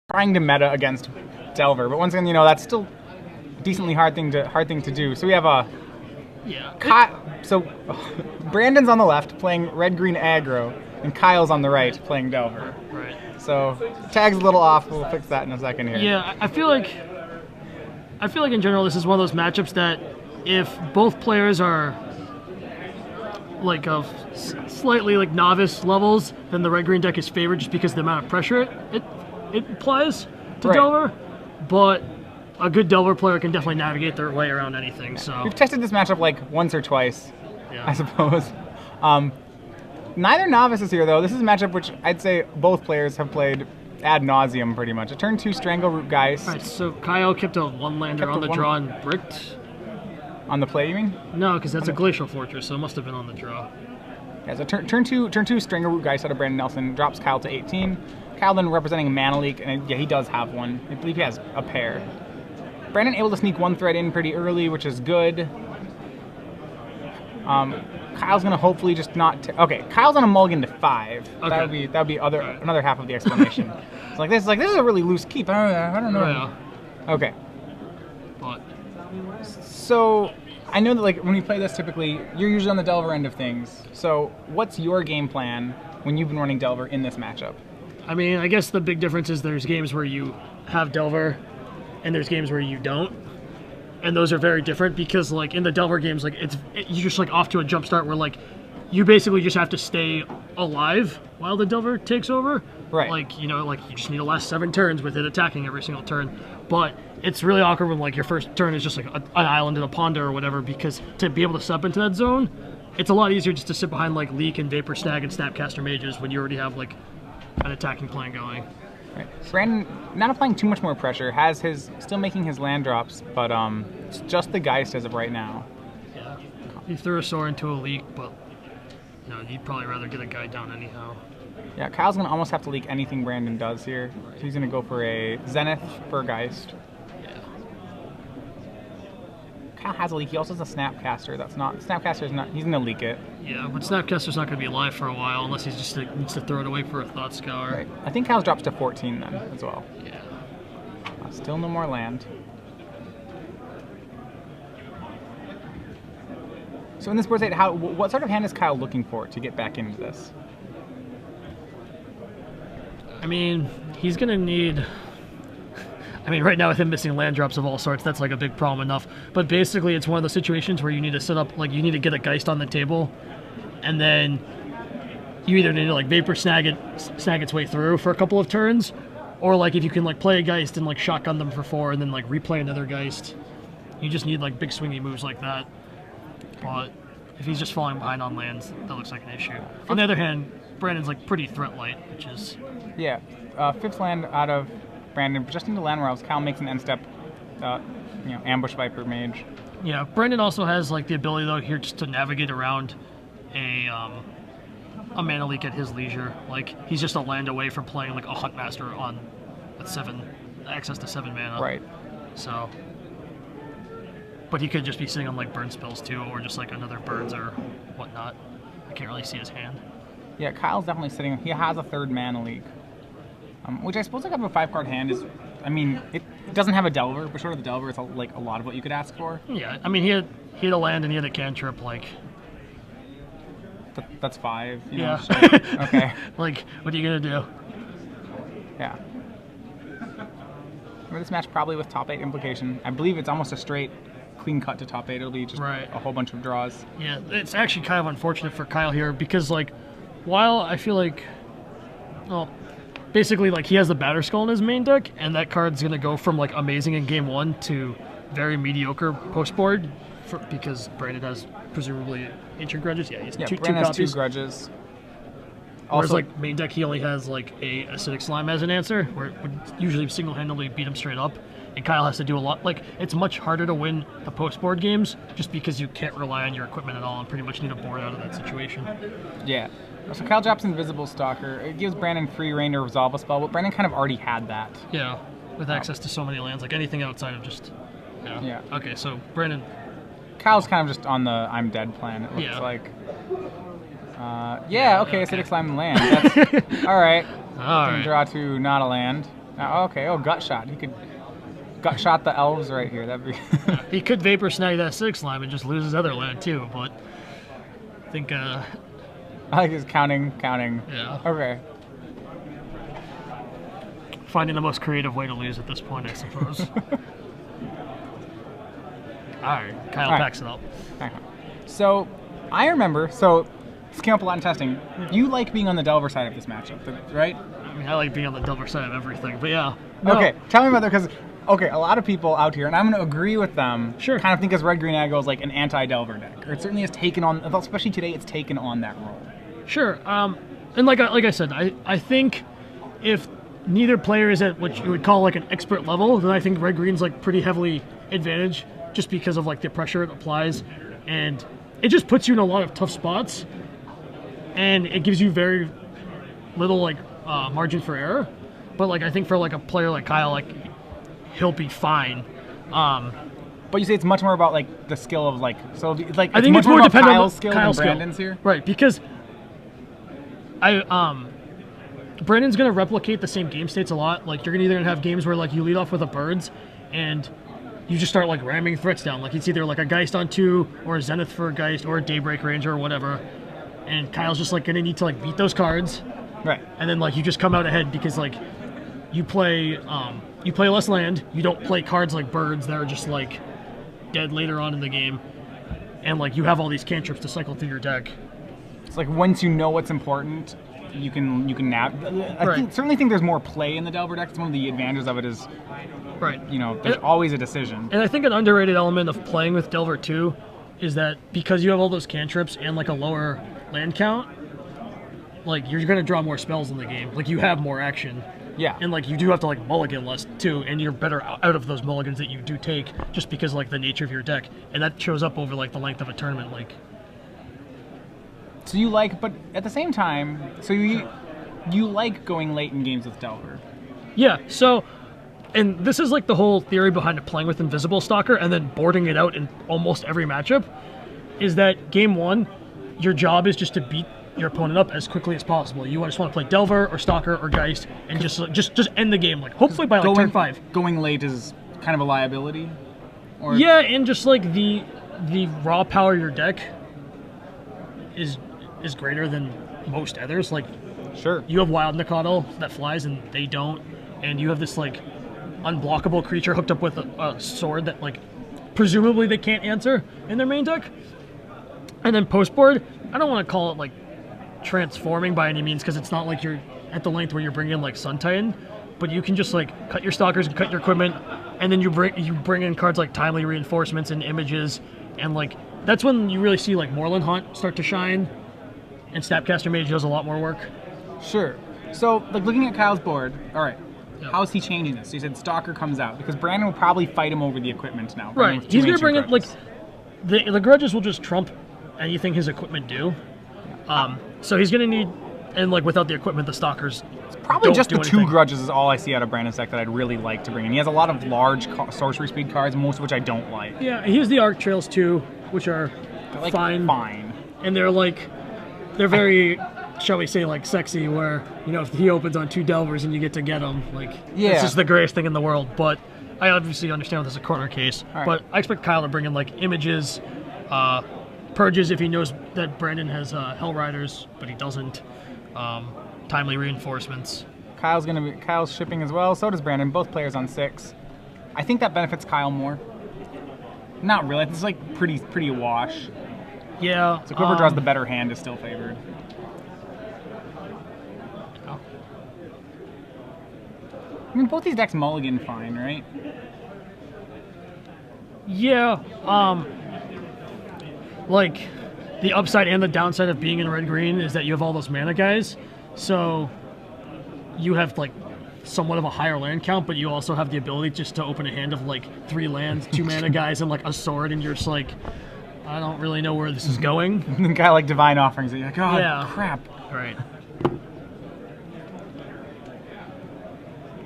trying to meta against Delver, but once again, that's still a decently hard thing to do. So we have a so Brandon's on the left playing red-green aggro, and Kyle's on the right playing Delver. Right. So tag's a little off. We'll fix that in a second here. Yeah, I feel like in general this is one of those matchups that if both players are like of slightly like novice levels, then the red-green deck is favored just because of the amount of pressure it applies to Delver. But a good Delver player can definitely navigate their way around anything. So we've tested this matchup like once or twice, yeah. I suppose. Neither novices here though. This is a matchup which I'd say both players have played ad nauseum pretty much. A turn 2 Strangleroot Geist. Alright, so Kyle kept a one-lander on the draw and bricked. On the play, you mean? No, because that's a Glacial Fortress, so it must have been on the draw. Yeah, so turn two Strangleroot Geist out of Brandon Nelson drops Kyle to 18. Kyle then representing a Mana Leak, and yeah, he does have one. I believe he has a pair. Brandon able to sneak one thread in pretty early, which is good. Kyle's gonna hopefully just not. Okay, Kyle's on a mulligan to 5. Okay. That would be another half of the explanation. It's like this is a really loose keep. I don't know. Yeah. Okay. But so I know that like when we play this, typically you're usually on the Delver end of things. So what's your game plan when you've been running Delver in this matchup? I mean, I guess the big difference is there's games where you have Delver, and there's games where you don't. And those are very different because, like, in the Delver games, like, you're just, like, off to a jump start where, like, you basically just have to stay alive while the Delver takes over. Right. Like, you just need to last 7 turns with it attacking every single turn. But it's really awkward when, like, your first turn is just, like, an island and a ponder or whatever, because to be able to step into that zone, it's a lot easier just to sit behind, like, Leak and Vapor Snag and Snapcaster Mages when you already have, like, an attacking plan going. Right. Brandon, not applying too much more pressure, still making his land drops, but it's just the Geist as of right now. Yeah. He threw a Soar into a Leak, but he'd probably rather get a guy down anyhow. Yeah, Kyle's gonna almost have to leak anything Brandon does here. So he's gonna go for a Zenith for a Geist. Yeah. Kyle has a leak. He also has a Snapcaster. Snapcaster's not. He's gonna leak it. Yeah, but Snapcaster's not gonna be alive for a while unless he just needs to throw it away for a Thought Scour. Right. I think Kyle's drops to 14 then as well. Yeah. Still no more land. So in this board state, what sort of hand is Kyle looking for to get back into this? I mean, he's gonna need. I mean, right now with him missing land drops of all sorts, that's like a big problem enough. But basically, it's one of those situations where you need to set up, like, you need to get a Geist on the table, and then you either need to like Vapor snag its way through for a couple of turns, or like if you can like play a Geist and like shotgun them for 4 and then like replay another Geist. You just need like big swingy moves like that. But if he's just falling behind on lands, that looks like an issue. On the other hand, Brandon's like pretty threat light, which is yeah, 5th land out of Brandon, just into land rails. Kyle makes an end step, Ambush Viper Mage. Yeah, Brandon also has like the ability though here just to navigate around a Mana Leak at his leisure. Like he's just a land away from playing like a Huntmaster with access to 7 mana. Right. So, but he could just be sitting on like burn spells too, or just like another burns or whatnot. I can't really see his hand. Yeah, Kyle's definitely sitting. He has a 3rd Mana Leak. Which I suppose like a 5-card hand is, I mean, it doesn't have a Delver, but short of the Delver, it's like a lot of what you could ask for. Yeah, I mean, he had a land and he had a cantrip, like. That's 5. Yeah. So, okay. Like, what are you gonna do? Yeah. Remember this match probably with top 8 implication. I believe it's almost a straight clean cut to top 8. It'll be just a whole bunch of draws. Yeah, it's actually kind of unfortunate for Kyle here because, like, while I feel like, well, basically, like, he has the Batter Skull in his main deck, and that card's going to go from, like, amazing in game 1 to very mediocre post-board because Brandon has presumably Ancient Grudges. Yeah, he's two Brandon has copies. 2 Grudges. Whereas, like, main deck, he only has, like, a Acidic Slime as an answer, where it would usually single-handedly beat him straight up. And Kyle has to do a lot. Like, it's much harder to win the post-board games just because you can't rely on your equipment at all and pretty much need a board out of that situation. Yeah. So Kyle drops Invisible Stalker. It gives Brandon free reign to resolve a spell, but Brandon kind of already had that. Yeah, with access to so many lands, like anything outside of just. Yeah. Okay, so Brandon. Kyle's kind of just on the I'm dead plan, it looks like. Okay, Acidic Slime land. That's, all right. All right. Draw to not a land. Oh, okay. Oh, gut shot. He could gut shot the elves right here. That'd be. He could vapor snag that 6 line and just lose his other land too, but I think. I like his counting. Yeah. Okay. Finding the most creative way to lose at this point, I suppose. Alright, Kyle packs it up. So, I remember, this came up a lot in testing. You like being on the Delver side of this matchup, right? I mean, I like being on the Delver side of everything, but yeah. No. Okay, tell me about that, because, a lot of people out here, and I'm going to agree with them, sure, kind of think as Red-Green Aggro is like an anti-Delver deck. Or it certainly has taken on, especially today, it's taken on that role. Sure, and like I said, I think if neither player is at what you would call like an expert level, then I think Red-Green's like pretty heavily advantaged just because of like the pressure it applies, and it just puts you in a lot of tough spots, and it gives you very little like margin for error. But like I think for like a player like Kyle, like he'll be fine. But you say it's much more about like the skill of like I think much it's more about dependent Kyle's on skill Kyle's than Brandon's here, right? Because Brandon's gonna replicate the same game states a lot. Like you're either gonna have games where like you lead off with a birds and you just start like ramming threats down. Like it's either like a Geist on 2 or a Zenith for a Geist or a Daybreak Ranger or whatever. And Kyle's just like gonna need to like beat those cards. Right. And then like you just come out ahead because like you play less land, you don't play cards like birds that are just like dead later on in the game. And like you have all these cantrips to cycle through your deck. It's like once you know what's important, you can nap. Certainly think there's more play in the Delver deck. It's one of the advantages of it is, right? There's always a decision. And I think an underrated element of playing with Delver 2 is that because you have all those cantrips and like a lower land count, like you're gonna draw more spells in the game. Like you have more action. Yeah. And like you do have to like mulligan less too, and you're better out of those mulligans that you do take just because like the nature of your deck, and that shows up over like the length of a tournament. Like. So you like, but at the same time, so you like going late in games with Delver. Yeah, so, and this is like the whole theory behind playing with Invisible Stalker and then boarding it out in almost every matchup, is that game 1, your job is just to beat your opponent up as quickly as possible. You just want to play Delver or Stalker or Geist and just end the game, like hopefully by like turn 5. Going late is kind of a liability? Or? Yeah, and just like the raw power of your deck is greater than most others. Like, sure, you have Wild Nikotl that flies and they don't, and you have this like unblockable creature hooked up with a sword that like presumably they can't answer in their main deck. And then post board, I don't want to call it like transforming by any means because it's not like you're at the length where you're bringing in like Sun Titan, but you can just like cut your stalkers and cut your equipment, and then you bring in cards like Timely Reinforcements and Images, and like that's when you really see like Moorland Haunt start to shine. And Snapcaster Mage does a lot more work. Sure. So, like, looking at Kyle's board, all right, yep. How is he changing this? So you said Stalker comes out, because Brandon will probably fight him over the equipment now. Right. He's going to bring in, like, the grudges will just trump anything his equipment do. So he's going to need, and, like, without the equipment, the Stalkers probably just the 2 grudges is all I see out of Brandon's deck that I'd really like to bring in. He has a lot of large sorcery speed cards, most of which I don't like. Yeah, he has the Arc Trails, too, which are like, fine. And they're, like... They're very, shall we say, like sexy. Where if he opens on 2 Delvers and you get to get them, like it's just the greatest thing in the world. But I obviously understand this is a corner case. Right. But I expect Kyle to bring in like Images, Purges if he knows that Brandon has Hell Riders, but he doesn't. Timely Reinforcements. Kyle's shipping as well. So does Brandon. Both players on 6. I think that benefits Kyle more. Not really. It's like pretty a wash. Yeah. So whoever draws the better hand is still favored. Oh. I mean, both these decks mulligan fine, right? Yeah. Like, the upside and the downside of being in red-green is that you have all those mana guys. So you have, like, somewhat of a higher land count, but you also have the ability just to open a hand of, like, 3 lands, 2 mana guys, and, like, a sword, and you're just like... I don't really know where this is going. The guy like Divine Offerings, you're like, oh, yeah. Crap. Right.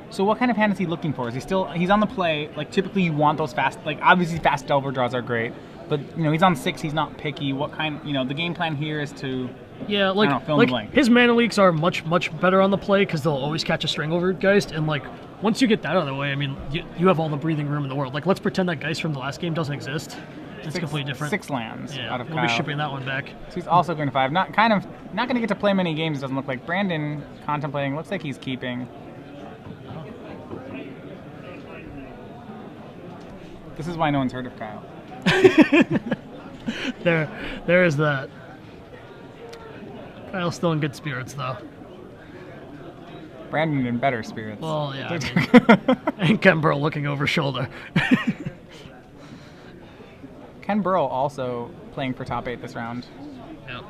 So what kind of hand is he looking for? Is he still, he's on the play, like typically you want those fast, like obviously fast Delver draws are great, But he's on 6. He's not picky. What kind? The game plan here is to Yeah, I don't know, fill in the blank. his mana leaks are much better on the play because they'll always catch a Strangleroot Geist, and like once you get that out of the way, I mean, you have all the breathing room in the world. Like let's pretend that Geist from the last game doesn't exist. It's completely different. 6 lands out of we'll Kyle. be shipping that one back. So he's also going to 5. Not going to get to play many games. It doesn't look like. Brandon contemplating. Looks like he's keeping. This is why no one's heard of Kyle. There is that. Kyle's still in good spirits though. Brandon in better spirits. Well, yeah. I mean, and Ken Burrow looking over shoulder. Ken Burrow also playing for top 8 this round. Yeah.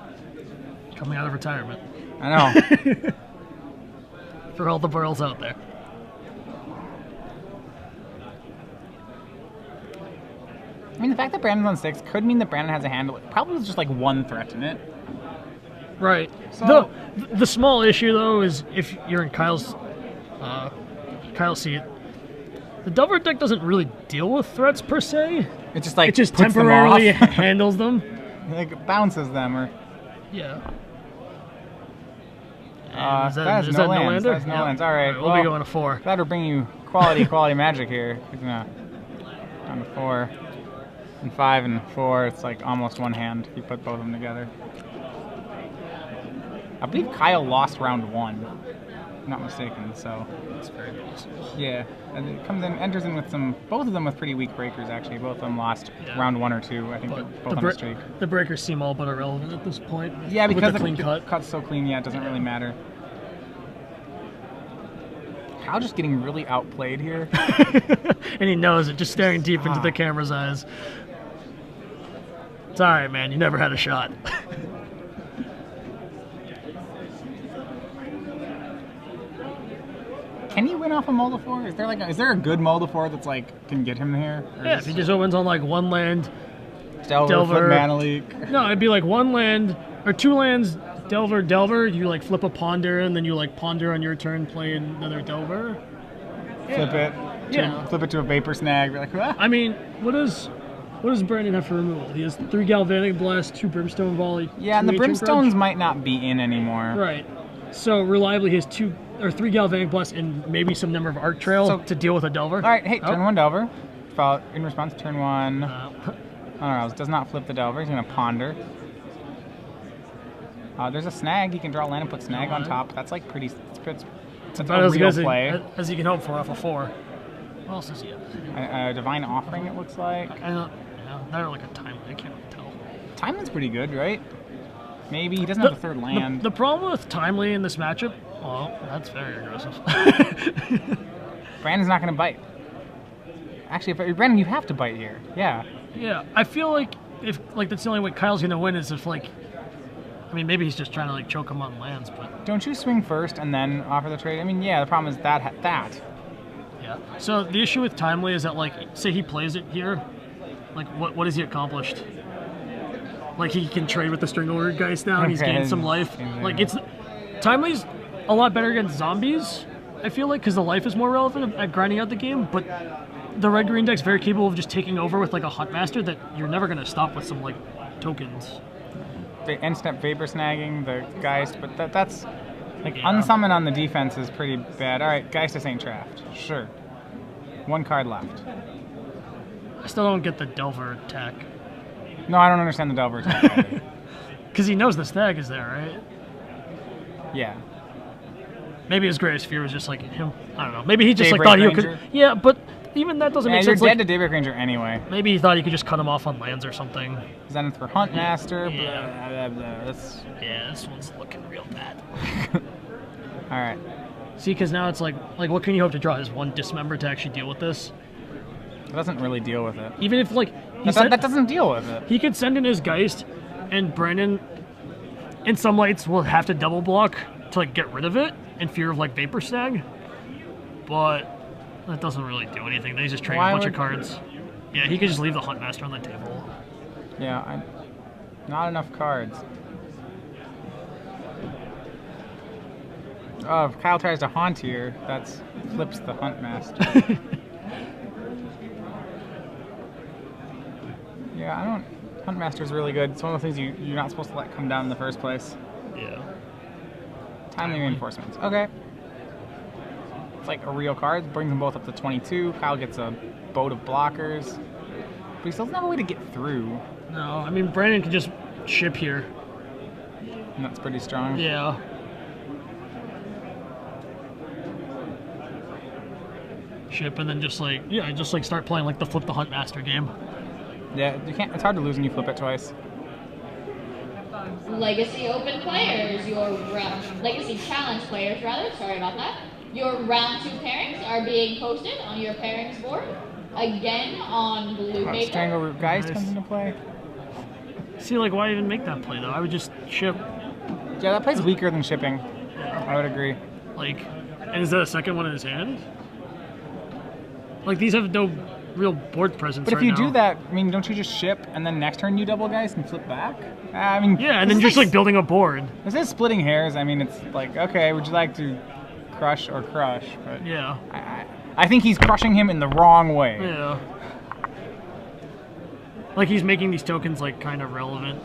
Coming out of retirement. I know. For all the Burrows out there. I mean, the fact that Brandon's on 6 could mean that Brandon has a hand. Probably with just like 1 threat in it. Right. So, the small issue though is if you're in Kyle's seat, the Delver deck doesn't really deal with threats per se. It's just like it just puts them temporarily off. handles them. Like bounces them or. Yeah. Is that no no lands. lander? That's no lands. All right. We'll be going to 4. Glad we're bringing you quality magic here. He's gonna down to 4 and 5 and 4. It's like almost one hand if you put both of them together. I believe Kyle lost round 1. If I'm not mistaken. So That's very possible. yeah, and it enters in with both of them with pretty weak breakers actually. Both of them lost round 1 or 2. I think they're both on the streak. The breakers seem all but irrelevant at this point. Yeah, because the clean cut. Cut's so clean. Yeah, it doesn't really matter. Kyle just getting really outplayed here. And he knows it, just staring deep into the camera's eyes. It's alright, man. You never had a shot. Can he win off a Moldafor? Is there a good Moldafor that's like can get him here? Yeah, if he just opens on like 1 land, Delver, flip mana leak. No, it'd be like 1 land or 2 lands, Delver. You like flip a Ponder, and then you like Ponder on your turn, play another Delver. Flip it. Yeah. Flip it to a Vapor Snag. Be like, ah. I mean, what does Brandon have for removal? He has 3 Galvanic Blast, 2 Brimstone Volley. Yeah, and the Ancient Brimstones Grudge. might not be in anymore. Right. So reliably, he has 2 or 3 Galvanic Blast and maybe some number of Arc Trail to deal with a Delver. All right, hey, turn 1 Delver. In response, turn 1. Does not flip the Delver. He's gonna Ponder. There's a Snag. He can draw land and put Snag on top. That's like pretty. It's about a as real good play. as you can hope for off a 4. What else is he have? A Divine Offering, it looks like. Not like a Timely. I can't really tell. Timely's pretty good, right? Maybe he doesn't have the 3rd land. The problem with Timely in this matchup, well, that's very aggressive. Brandon's not going to bite. Actually, Brandon, you have to bite here. Yeah. Yeah, I feel like that's the only way Kyle's going to win is if maybe he's just trying to choke him on lands, but don't you swing first and then offer the trade? I mean, yeah, the problem is that. Yeah. So the issue with Timely is that say he plays it here, what has he accomplished? He can trade with the Strangleroot Geist now, and he's gained some life. Timely's a lot better against zombies, I feel like, because the life is more relevant at grinding out the game, but the red-green deck's very capable of just taking over with a Huntmaster that you're never going to stop with some tokens. The instant Vapor Snagging the Geist, but that's unsummon on the defense is pretty bad. All right, Geist is Saint Traft. Sure. 1 card left. I still don't get the Delver attack. No, I don't understand the Delver attack. Because he knows the Snag is there, right? Yeah. Maybe his greatest fear was just him. I don't know. Maybe he just Daybreak thought he Ranger? could. Yeah, but even that doesn't make you're sense. dead to Daybreak Ranger anyway. Maybe he thought he could just cut him off on lands or something. Zenith for Huntmaster. Yeah. Blah, blah, blah. This one's looking real bad. All right. See, because now it's like what can you hope to draw? His 1 Dismember to actually deal with this? It doesn't really deal with it. Even if that doesn't deal with it. He could send in his Geist, and Brandon, in some lights, will have to double block to get rid of it in fear of Vapor Snag. But that doesn't really do anything. Then he's just trading a bunch of cards. Yeah, he could just leave the Huntmaster on the table. Yeah, not enough cards. Oh, if Kyle tries to haunt here, that flips the Huntmaster. Yeah, I don't. Huntmaster's really good. It's one of the things you're not supposed to let come down in the first place. Yeah. Timely reinforcements. Okay. It's like a real card. Brings them both up to 22. Kyle gets a boat of blockers. But he still doesn't have a way to get through. No, I mean, Brandon can just ship here. And that's pretty strong. Yeah. Ship and then just like start playing like the flip the Huntmaster game. Yeah, you can't. It's hard to lose when you flip it twice. Legacy Open players, Legacy Challenge players, rather. Sorry about that. Your round 2 pairings are being posted on your pairings board. Again on blue paper. Strangleroot Geist comes into play. See, like, why even make that play though? I would just ship. Yeah, that play's weaker than shipping. I would agree. Like, and is that a second one in his hand? Like, these have no real board presence. But if right you now. do that, I mean, don't you just ship and then next turn you double Geist and flip back? I mean, yeah, and then just like building a board. This is splitting hairs. I mean, it's like, okay, would you like to crush or crush? But yeah. I think he's crushing him in the wrong way. Yeah. Like he's making these tokens like kind of relevant,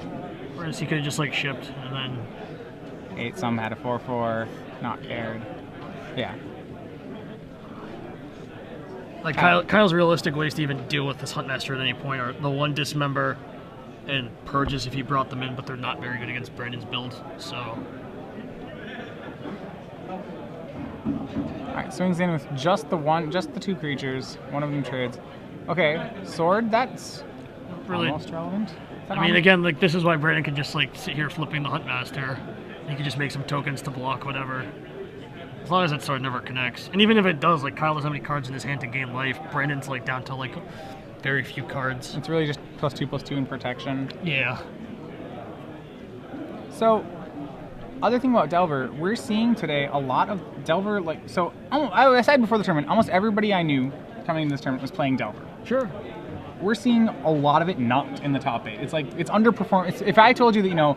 whereas he could have just like shipped and then. 8 some had a 4/4, not cared. Yeah. Like Kyle's realistic ways to even deal with this Huntmaster at any point are the 1 dismember and purges if he brought them in, but they're not very good against Brandon's build. So. Alright, swings in with just the 2 creatures. One of them trades. Okay, sword, that's really almost relevant. I mean, again, like this is why Brandon could just like sit here flipping the Huntmaster. He could just make some tokens to block whatever. As long as that sword never connects. And even if it does, like Kyle doesn't have any cards in his hand to gain life. Brandon's like down to like very few cards. It's really just +2/+2 in protection. Yeah. So, other thing about Delver, we're seeing today a lot of Delver, like, so, I said before the tournament, almost everybody I knew coming into this tournament was playing Delver. Sure. We're seeing a lot of it not in the top 8. It's like, it's underperforming. If I told you that,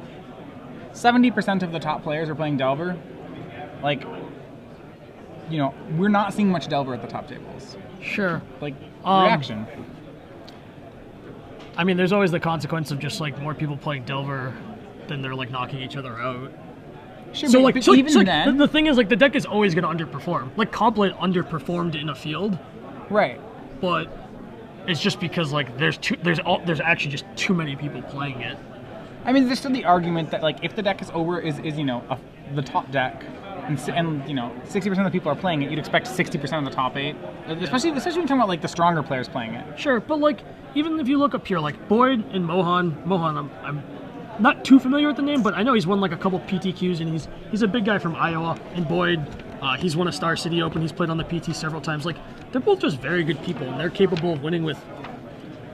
70% of the top players are playing Delver, like, we're not seeing much Delver at the top tables. Sure. Like, reaction. I mean, there's always the consequence of just, like, more people playing Delver than they're, like, knocking each other out. Sure, so, but even then... The thing is, like, the deck is always going to underperform. Like, Complet underperformed in a field. Right. But it's just because, like, there's actually just too many people playing it. I mean, there's still the argument that, like, if the deck is the top deck, and 60% of the people are playing it, you'd expect 60% of the top 8. Especially when you're talking about, like, the stronger players playing it. Sure, but, like, even if you look up here, like, Boyd and Mohan, I'm not too familiar with the name, but I know he's won, like, a couple PTQs, and he's a big guy from Iowa. And Boyd, he's won a Star City Open. He's played on the PT several times. Like, they're both just very good people, and they're capable of winning with,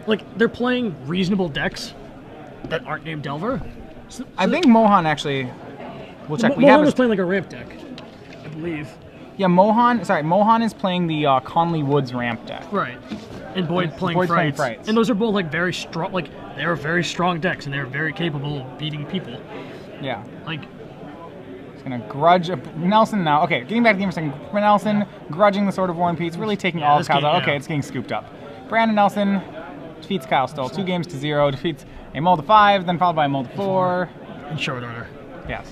like, they're playing reasonable decks that aren't named Delver. So I think Mohan actually... We'll check. Mohan was playing like a ramp deck, I believe. Yeah, Mohan is playing the Conley Woods ramp deck. Right. And Boyd playing Frights. And those are both like very strong, like they're very strong decks and they're very capable of beating people. Yeah. Like, he's gonna grudge Nelson now. Okay, getting back to the game for a second. Nelson grudging the Sword of War and Pete's, really taking all of Kyle's out. Okay, it's getting scooped up. Brandon Nelson defeats Kyle Stoll 2 games to 0, defeats a Mold of 5, then followed by a Mold of 4. In short order. Yes.